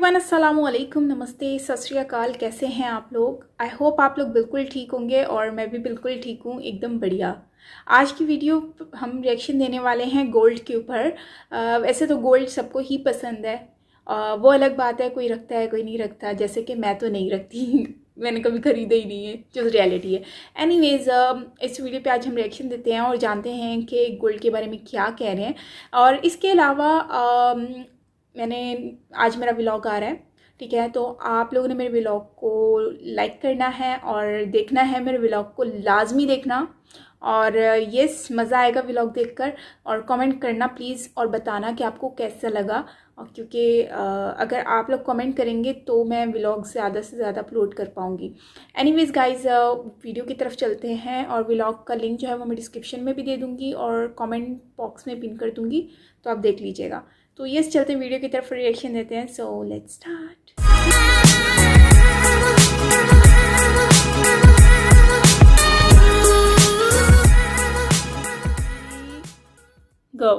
Everyone, अस्सलाम वालेकुम, नमस्ते, सत श्री अकाल। कैसे हैं आप लोग? आई होप आप लोग बिल्कुल ठीक होंगे और मैं भी बिल्कुल ठीक हूँ, एकदम बढ़िया। आज की वीडियो हम रिएक्शन देने वाले हैं गोल्ड के ऊपर। वैसे तो गोल्ड सबको ही पसंद है, वो अलग बात है, कोई रखता है कोई नहीं रखता। जैसे कि मैं तो नहीं रखती मैंने कभी ख़रीदा ही नहीं है, जो रियलिटी है। एनीवेज़, इस वीडियो पे आज हम रिएक्शन देते हैं और जानते हैं कि गोल्ड के बारे में क्या कह रहे हैं। और इसके अलावा आज मेरा व्लॉग आ रहा है, ठीक है? तो आप लोगों ने मेरे व्लॉग को लाइक करना है और देखना है, मेरे व्लॉग को लाजमी देखना। और यस, मज़ा आएगा व्लॉग देखकर। और कमेंट करना प्लीज़ और बताना कि आपको कैसा लगा। और क्योंकि अगर आप लोग कमेंट करेंगे तो मैं व्लॉग ज़्यादा से ज़्यादा अपलोड कर पाऊँगी। एनीवेज़ गाइज़, वीडियो की तरफ चलते हैं और व्लॉग का लिंक जो है वो मैं डिस्क्रिप्शन में भी दे दूँगी और कमेंट बॉक्स में पिन कर दूँगी, तो आप देख लीजिएगा। तो यस, चलते हैं वीडियो की तरफ, रिएक्शन देते हैं। So let's start.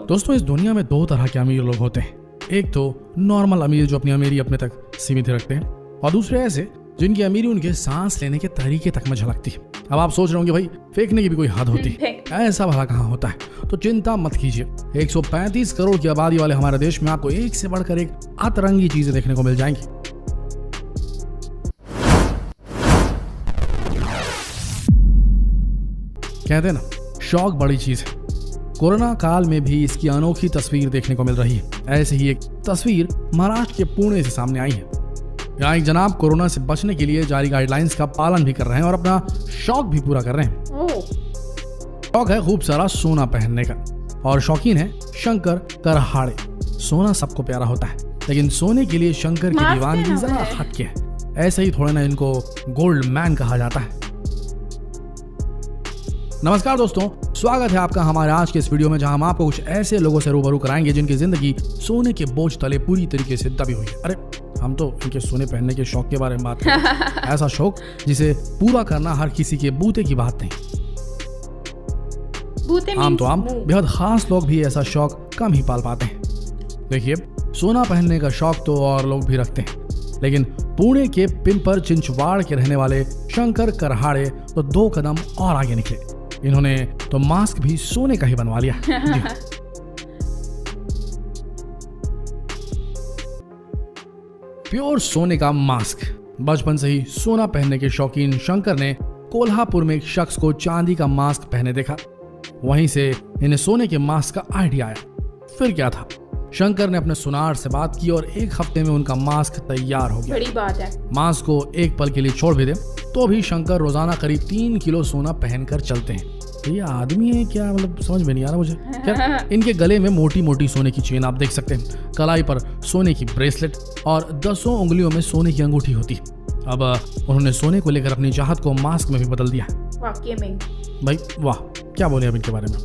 दोस्तों, इस दुनिया में दो तरह के अमीर लोग होते हैं। एक तो नॉर्मल अमीर जो अपनी अमीरी अपने तक सीमित रखते हैं, और दूसरे ऐसे जिनकी अमीरी उनके सांस लेने के तरीके तक में झलकती है। अब आप सोच रहे होंगे भाई फेंकने की भी कोई हद होती है, ऐसा भला कहाँ होता है? तो चिंता मत कीजिए, 135 करोड़ की आबादी वाले हमारे देश में आपको एक से बढ़कर एक अतरंगी चीजें देखने को मिल जाएंगी। कहते हैं ना, शौक बड़ी चीज है। कोरोना काल में भी इसकी अनोखी तस्वीर देखने को मिल रही है। ऐसे ही एक तस्वीर महाराष्ट्र के पुणे से सामने आई है। यहाँ एक जनाब कोरोना से बचने के लिए जारी गाइडलाइंस का पालन भी कर रहे हैं और अपना शौक भी पूरा कर रहे हैं। शौक है खूब सारा सोना पहनने का, और शौकीन है शंकर करहाड़े। सोना सबको प्यारा होता है, लेकिन सोने के लिए शंकर की दीवानगी जरा हटके है। ऐसे ही थोड़ा ना इनको गोल्ड मैन कहा जाता है। नमस्कार दोस्तों, स्वागत है आपका हमारे आज के इस वीडियो में, जहां हम आपको कुछ ऐसे लोगों से रूबरू कराएंगे जिनकी जिंदगी सोने के बोझ तले पूरी तरीके से दबी हुई है। अरे हम तो इनके सोने पहनने के शौक के बारे में बात कर रहे हैं। ऐसा शौक जिसे पूरा करना हर किसी के बूते की बात नहीं। आम तो आम बेहद खास लोग भी ऐसा शौक कम ही पाल पाते हैं। देखिए, सोना पहनने का शौक तो और लोग भी रखते हैं, लेकिन पुणे के पिंपर चिंचवाड़ के रहने वाले शंकर करहाड़े तो 2 कदम और आगे निकले। इन्होंने तो मास्क भी सोने का ही बनवा लिया। प्योर सोने का मास्क। बचपन से ही सोना पहनने के शौकीन शंकर ने कोल्हापुर में एक शख्स को चांदी का मास्क पहने देखा। वहीं से इन्हें सोने के मास्क का आइडिया आया। फिर क्या था, शंकर ने अपने सुनार से बात की और 1 हफ्ते में उनका मास्क तैयार हो गया। बड़ी बात है। मास्क को एक पल के लिए छोड़ भी दे तो भी शंकर रोजाना करीब 3 किलो सोना पहनकर चलते हैं। ये आदमी है क्या? मतलब समझ में नहीं आ रहा मुझे। क्या इनके गले में मोटी मोटी सोने की चेन आप देख सकते हैं, कलाई पर सोने की ब्रेसलेट और 10 उंगलियों में सोने की अंगूठी होती है। अब उन्होंने सोने को लेकर अपनी चाहत को मास्क में भी बदल दिया। वाकई में भाई वाह, क्या बोले अब इनके बारे में।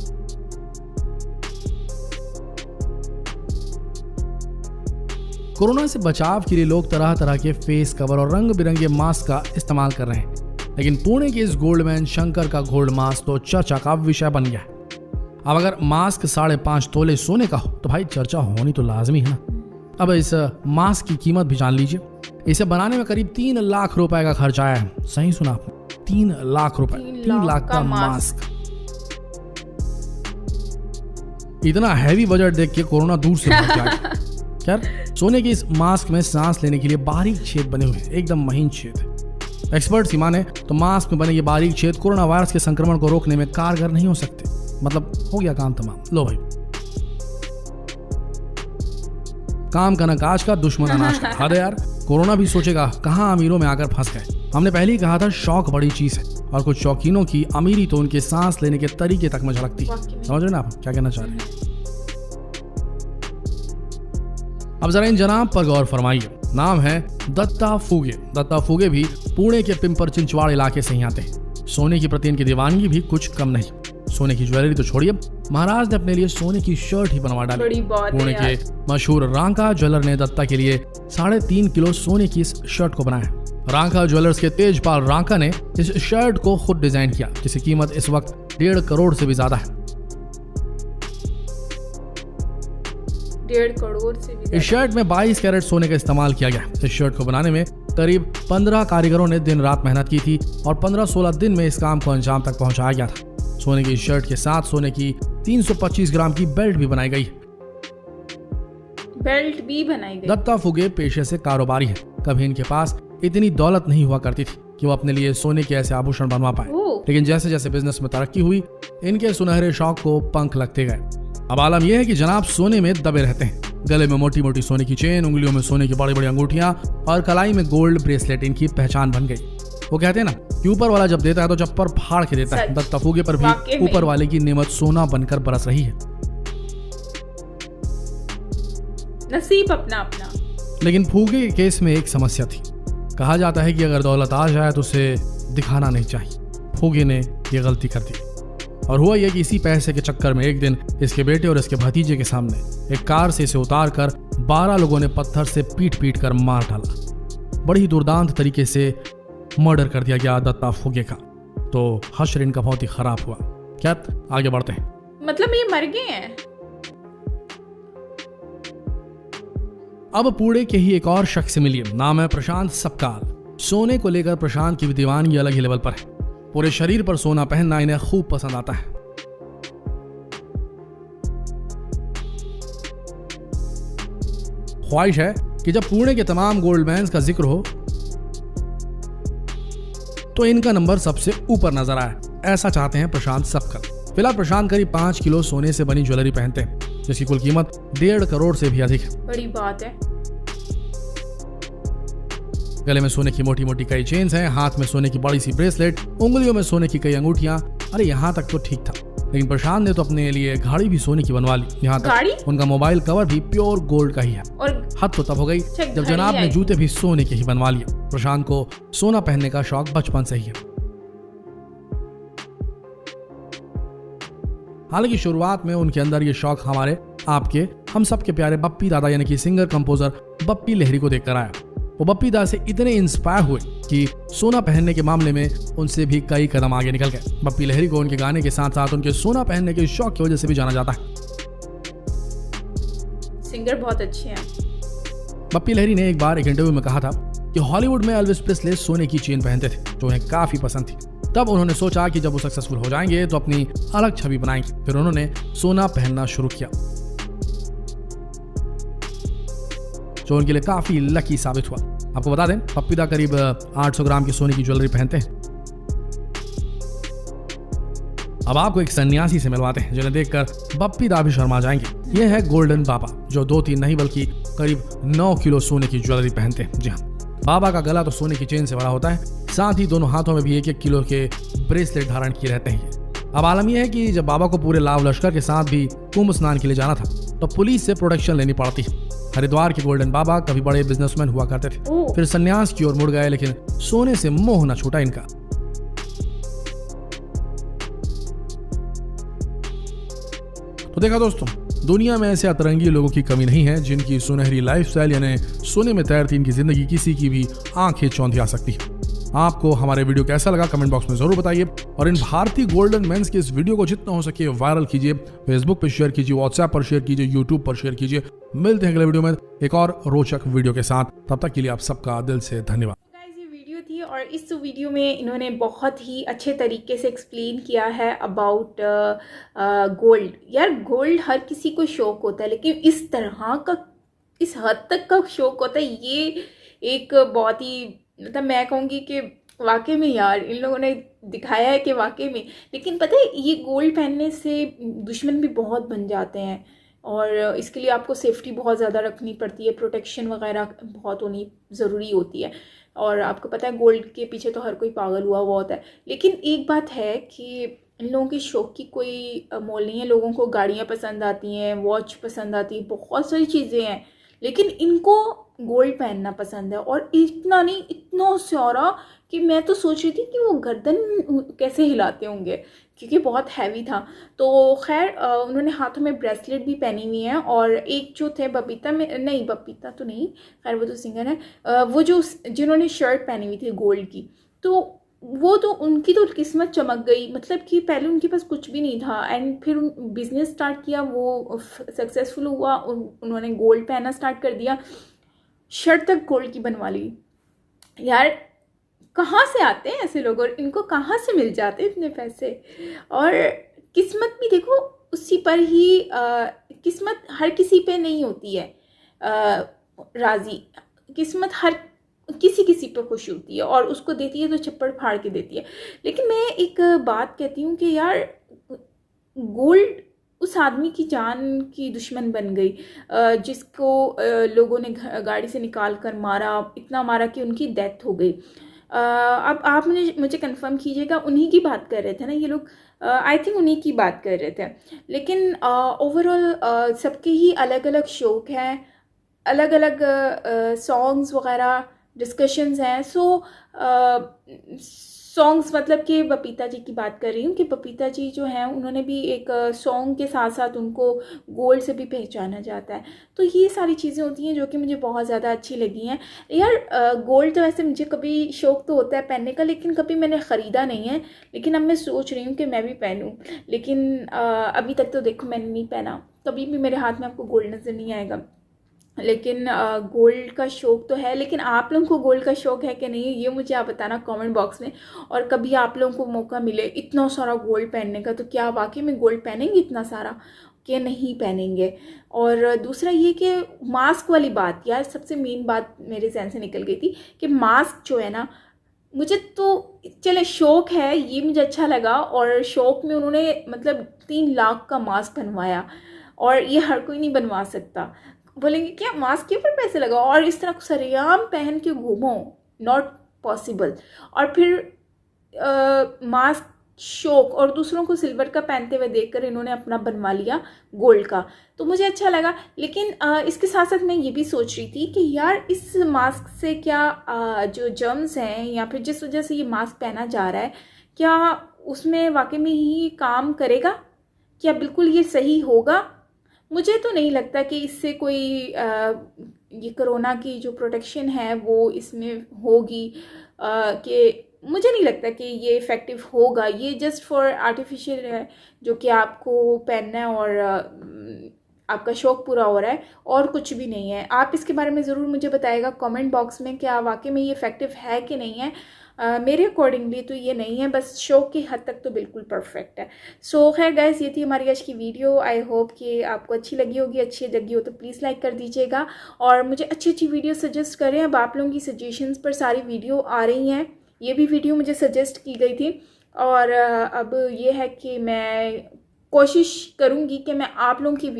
कोरोना से बचाव के लिए लोग तरह तरह के फेस कवर और रंग बिरंगे मास्क का इस्तेमाल कर रहे हैं, लेकिन पुणे के इस गोल्डमैन शंकर का गोल्ड मास्क तो चर्चा का विषय बन गया है। अब अगर मास्क 5.5 तोले सोने का हो तो भाई चर्चा होनी तो लाजमी है ना। अब इस मास्क की कीमत भी जान लीजिए। इसे बनाने में करीब 3 लाख रुपए का खर्च आया है। सही सुना आपने, 3 लाख रुपए। 3 लाख का मास्क। इतना हैवी बजट देख के कोरोना दूर से भाग जाएगा। यार, सोने के इस मास्क में सांस लेने के लिए बारीक छेद बने हुए हैं, एकदम महीन छेद। एक्सपर्ट्स की माने तो मास्क में बने ये बारीक छेद कोरोना वायरस के संक्रमण को रोकने में कारगर नहीं हो सकते। मतलब हो गया काम तमाम। लो भाई, काम का न काज का, दुश्मन अनाज का। हद यार, कोरोना भी सोचेगा कहाँ अमीरों में आकर फंस गए। हमने पहले ही कहा था, शौक बड़ी चीज है, और कुछ शौकीनों की अमीरी तो उनके सांस लेने के तरीके तक में झलकती है। समझ रहे ना आप क्या कहना चाह रहे हैं? अब जरा इन जनाब पर गौर फरमाइए। नाम है दत्ता फुगे। दत्ता फुगे भी पुणे के पिंपर चिंचवाड़ इलाके से ही आते हैं। सोने के प्रति इनकी दीवानगी भी कुछ कम नहीं। सोने की ज्वेलरी तो छोड़िए, महाराज ने अपने लिए सोने की शर्ट ही बनवा डाली। पुणे के मशहूर रांका ज्वेलर ने दत्ता के लिए 3.5 किलो सोने की इस शर्ट को बनाया। रांका ज्वेलर्स के तेजपाल रांका ने इस शर्ट को खुद डिजाइन किया, जिसकी कीमत इस वक्त 1.5 करोड़ से भी ज्यादा है। 1.5 करोड़ से भी इस ज्यादा। शर्ट में 22 कैरेट सोने का इस्तेमाल किया गया। इस शर्ट को बनाने में करीब 15 कारीगरों ने दिन रात मेहनत की थी और 15-16 दिन में इस काम को अंजाम तक पहुंचाया गया था। सोने की इस शर्ट के साथ सोने की 325 ग्राम की बेल्ट भी बनाई गई। बेल्ट भी बनाई गई। दत्ता फुगे पेशे से कारोबारी है। कभी इनके पास इतनी दौलत नहीं हुआ करती थी कि वो अपने लिए सोने के ऐसे आभूषण बनवा पाए, लेकिन जैसे जैसे बिजनेस में तरक्की हुई इनके सुनहरे शौक को पंख लगते गए। अब आलम यह है कि जनाब सोने में दबे रहते हैं। गले में मोटी मोटी सोने की चेन, उंगलियों में सोने की बड़ी बड़ी अंगूठियां और कलाई में गोल्ड ब्रेसलेट इनकी पहचान बन गई। वो कहते हैं ना कि ऊपर वाला जब देता है तो चप्पर फाड़ के देता है। दत्ता फुगे पर भी ऊपर वाले की नेमत सोना बनकर बरस रही है। नसीब अपना अपना। लेकिन फुगे के केस में एक समस्या थी। कहा जाता है कि अगर दौलत आ जाए तो उसे दिखाना नहीं चाहिए। फुगे ने यह गलती कर दी और हुआ यह कि इसी पैसे के चक्कर में एक दिन इसके बेटे और इसके भतीजे के सामने एक कार से इसे उतार कर 12 लोगों ने पत्थर से पीट पीट कर मार डाला। बड़ी ही दुर्दांत तरीके से मर्डर कर दिया गया दत्ता फुगे का। तो हश्र इनका बहुत ही खराब हुआ। क्या आगे बढ़ते हैं। मतलब ये मर गए हैं। अब पुणे के ही एक और शख्स से मिलिए। नाम है प्रशांत सपकाल। सोने को लेकर प्रशांत की दीवानगी अलग ही लेवल पर है। पूरे शरीर पर सोना पहनना इन्हें खूब पसंद आता है। ख्वाहिश है कि जब पुणे के तमाम गोल्डमैन्स का जिक्र हो तो इनका नंबर सबसे ऊपर नजर आए। ऐसा चाहते हैं प्रशांत सपकाल। फिलहाल प्रशांत करीब 5 किलो सोने से बनी ज्वेलरी पहनते हैं जिसकी कुल कीमत 1.5 करोड़ से भी अधिक है। बड़ी बात है। गले में सोने की मोटी मोटी कई चेन्स हैं, हाथ में सोने की बड़ी सी ब्रेसलेट, उंगलियों में सोने की कई अंगूठियां। अरे यहाँ तक तो ठीक था, लेकिन प्रशांत ने तो अपने लिए घड़ी भी सोने की बनवा ली। यहाँ तक उनका मोबाइल कवर भी प्योर गोल्ड का ही है। और हद तो तब हो गई जब जनाब ने जूते भी सोने के ही बनवा लिए। प्रशांत को सोना पहनने का शौक बचपन से ही है। हालांकि शुरुआत में उनके अंदर ये शौक हमारे आपके हम सब के प्यारे बप्पी दादा यानी कि सिंगर कंपोजर बप्पी लहरी को देखकर आया। वो बप्पी दादा से इतने इंस्पायर हुए कि सोना पहनने के मामले में उनसे भी कई कदम आगे निकल गए। बप्पी लहरी को उनके गाने के साथ साथ उनके सोना पहनने के शौक की वजह से भी जाना जाता है। सिंगर बहुत अच्छे हैं। बप्पी लहरी ने एक बार एक इंटरव्यू में कहा था कि हॉलीवुड में एल्विस प्रेस्ले सोने की चेन पहनते थे जो उन्हें काफी पसंद थी। तब उन्होंने सोचा कि जब वो सक्सेसफुल हो जाएंगे तो अपनी अलग छवि बनाएंगे। फिर उन्होंने सोना पहनना शुरू किया जो उनके लिए काफी लकी साबित हुआ। आपको बता दें बप्पी दा करीब 800 ग्राम की सोने की ज्वेलरी पहनते हैं। अब आपको एक सन्यासी से मिलवाते हैं जिन्हें देखकर बप्पी दा भी शर्मा जाएंगे। यह है गोल्डन बाबा जो 2-3 नहीं बल्कि करीब 9 किलो सोने की ज्वेलरी पहनते हैं। जी हाँ, बाबा का गला तो सोने की चेन से भरा होता है, साथ ही दोनों हाथों में भी 1-1 किलो के ब्रेसलेट धारण किए रहते हैं। अब आलम यह है कि जब बाबा को पूरे लाव लश्कर के साथ भी कुंभ स्नान के लिए जाना था तो पुलिस से प्रोटेक्शन लेनी पड़ती है। हरिद्वार के गोल्डन बाबा कभी बड़े बिजनेसमैन हुआ करते थे, फिर सन्यास की ओर मुड़ गए, लेकिन सोने से मोह न छूटा इनका। तो देखा दोस्तों, दुनिया में ऐसे अतरंगी लोगों की कमी नहीं है जिनकी सुनहरी लाइफस्टाइल यानी सोने में तैरती इनकी जिंदगी किसी की भी आंखें चौंधिया सकती है। आपको हमारे वीडियो कैसा लगा कमेंट बॉक्स में जरूर बताइए और इन भारतीय गोल्डन मेंस के इस वीडियो को जितना हो सके वायरल कीजिए, फेसबुक पर शेयर कीजिए, व्हाट्सएप पर शेयर कीजिए, यूट्यूब पर शेयर कीजिए। मिलते हैं अगले वीडियो में एक और रोचक वीडियो के साथ। तब तक के लिए आप सबका दिल से धन्यवाद। ये वीडियो थी और इस वीडियो में इन्होंने बहुत ही अच्छे तरीके से एक्सप्लेन किया है अबाउट गोल्ड। यार गोल्ड हर किसी को शौक होता है, लेकिन इस तरह का इस हद तक का शौक होता है, ये एक बहुत ही मतलब मैं कहूँगी कि वाकई में यार इन लोगों ने दिखाया है कि वाकई में। लेकिन पता है ये गोल्ड पहनने से दुश्मन भी बहुत बन जाते हैं और इसके लिए आपको सेफ्टी बहुत ज़्यादा रखनी पड़ती है, प्रोटेक्शन वगैरह बहुत होनी ज़रूरी होती है। और आपको पता है गोल्ड के पीछे तो हर कोई पागल हुआ होता है। लेकिन एक बात है कि इन लोगों की शौक की कोई मोल नहीं है। लोगों को गाड़ियाँ पसंद आती हैं, वॉच पसंद आती है, बहुत सारी चीज़ें हैं, लेकिन इनको गोल्ड पहनना पसंद है। और इतना नहीं, इतना सारा कि मैं तो सोच रही थी कि वो गर्दन कैसे हिलाते होंगे क्योंकि बहुत हैवी था। तो खैर उन्होंने हाथों में ब्रेसलेट भी पहनी हुई है। और एक जो थे बबीता में, नहीं बबीता तो नहीं, खैर वो तो सिंगर है, वो जो जिन्होंने शर्ट पहनी हुई थी गोल्ड की, तो वो तो उनकी तो किस्मत चमक गई, मतलब कि पहले उनके पास कुछ भी नहीं था एंड फिर बिजनेस स्टार्ट किया, वो सक्सेसफुल हुआ, उन्होंने गोल्ड पहनना स्टार्ट कर दिया, शर्ट तक गोल्ड की बनवा ली। यार कहाँ से आते हैं ऐसे लोग और इनको कहाँ से मिल जाते हैं इतने पैसे। और किस्मत भी देखो उसी पर ही किस्मत हर किसी पे नहीं होती है राजी, किस्मत हर किसी पर खुश होती है और उसको देती है तो छप्पड़ फाड़ के देती है। लेकिन मैं एक बात कहती हूँ कि यार गोल्ड उस आदमी की जान की दुश्मन बन गई जिसको लोगों ने गाड़ी से निकाल कर मारा, इतना मारा कि उनकी डेथ हो गई। अब आप मुझे कंफर्म कीजिएगा, उन्हीं की बात कर रहे थे ना ये लोग, आई थिंक उन्हीं की बात कर रहे थे। लेकिन ओवरऑल सबके ही अलग अलग शौक हैं, अलग अलग सॉन्ग्स वगैरह डिस्कशंस हैं। सॉन्ग्स मतलब कि बबीता जी की बात कर रही हूँ कि बबीता जी जो हैं उन्होंने भी एक सॉन्ग के साथ साथ उनको गोल्ड से भी पहचाना जाता है। तो ये सारी चीज़ें होती हैं जो कि मुझे बहुत ज़्यादा अच्छी लगी हैं। यार गोल्ड तो वैसे मुझे कभी शौक़ तो होता है पहनने का, लेकिन कभी मैंने ख़रीदा नहीं है। लेकिन अब मैं सोच रही हूँ कि मैं भी पहनूँ, लेकिन अभी तक तो देखो मैंने नहीं पहना, कभी भी मेरे हाथ में आपको गोल्ड नज़र नहीं आएगा। लेकिन गोल्ड का शौक़ तो है। लेकिन आप लोगों को गोल्ड का शौक़ है कि नहीं ये मुझे आप बताना कमेंट बॉक्स में। और कभी आप लोगों को मौका मिले इतना सारा गोल्ड पहनने का तो क्या वाकई में गोल्ड पहनेंगे इतना सारा कि नहीं पहनेंगे। और दूसरा ये कि मास्क वाली बात, यार सबसे मेन बात मेरे जहन से निकल गई थी कि मास्क जो है ना, मुझे तो चले शौक़ है, ये मुझे अच्छा लगा। और शौक़ में उन्होंने मतलब 3 लाख का मास्क बनवाया और ये हर कोई नहीं बनवा सकता। बोलेंगे क्या मास्क के ऊपर पैसे लगाओ और इस तरह सरेआम पहन के घूमो, नॉट पॉसिबल। और फिर मास्क शौक और दूसरों को सिल्वर का पहनते हुए देखकर इन्होंने अपना बनवा लिया गोल्ड का, तो मुझे अच्छा लगा। लेकिन इसके साथ साथ मैं ये भी सोच रही थी कि यार इस मास्क से क्या जो जर्म्स हैं या फिर जिस वजह से ये मास्क पहना जा रहा है, क्या उसमें वाकई में ही काम करेगा, क्या बिल्कुल ये सही होगा? मुझे तो नहीं लगता कि इससे कोई ये कोरोना की जो प्रोटेक्शन है वो इसमें होगी, कि मुझे नहीं लगता कि ये इफ़ेक्टिव होगा। ये जस्ट फॉर आर्टिफिशियल है जो कि आपको पहनना है और आपका शौक़ पूरा हो रहा है, और कुछ भी नहीं है। आप इसके बारे में ज़रूर मुझे बताइएगा कमेंट बॉक्स में, क्या वाकई में ये इफ़ेक्टिव है कि नहीं है। मेरे अकॉर्डिंगली तो ये नहीं है, बस शौक़ की हद तक तो बिल्कुल परफेक्ट है। सो खैर गाइस, ये थी हमारी आज की वीडियो। आई होप कि आपको अच्छी लगी होगी। अच्छी लगी हो तो प्लीज़ लाइक कर दीजिएगा और मुझे अच्छी अच्छी वीडियो सजेस्ट करें। अब आप लोगों की सजेशंस पर सारी वीडियो आ रही हैं। ये भी वीडियो मुझे सजेस्ट की गई थी और अब ये है कि मैं कोशिश करूँगी कि मैं आप लोगों की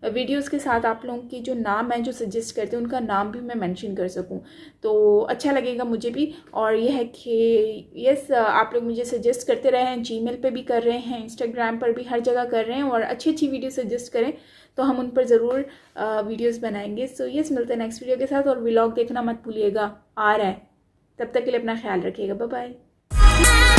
वीडियोस के साथ आप लोगों की जो नाम है जो सजेस्ट करते हैं उनका नाम भी मैं मेंशन कर सकूं, तो अच्छा लगेगा मुझे भी। और ये है कि यस, आप लोग मुझे सजेस्ट करते रहे हैं, जीमेल पे भी कर रहे हैं, इंस्टाग्राम पर भी, हर जगह कर रहे हैं। और अच्छी अच्छी वीडियो सजेस्ट करें तो हम उन पर ज़रूर वीडियोज़ बनाएंगे। सो यस, मिलते हैं नेक्स्ट वीडियो के साथ। और व्लॉग देखना मत भूलिएगा, आ रहा है। तब तक के लिए अपना ख्याल रखिएगा। Bye bye.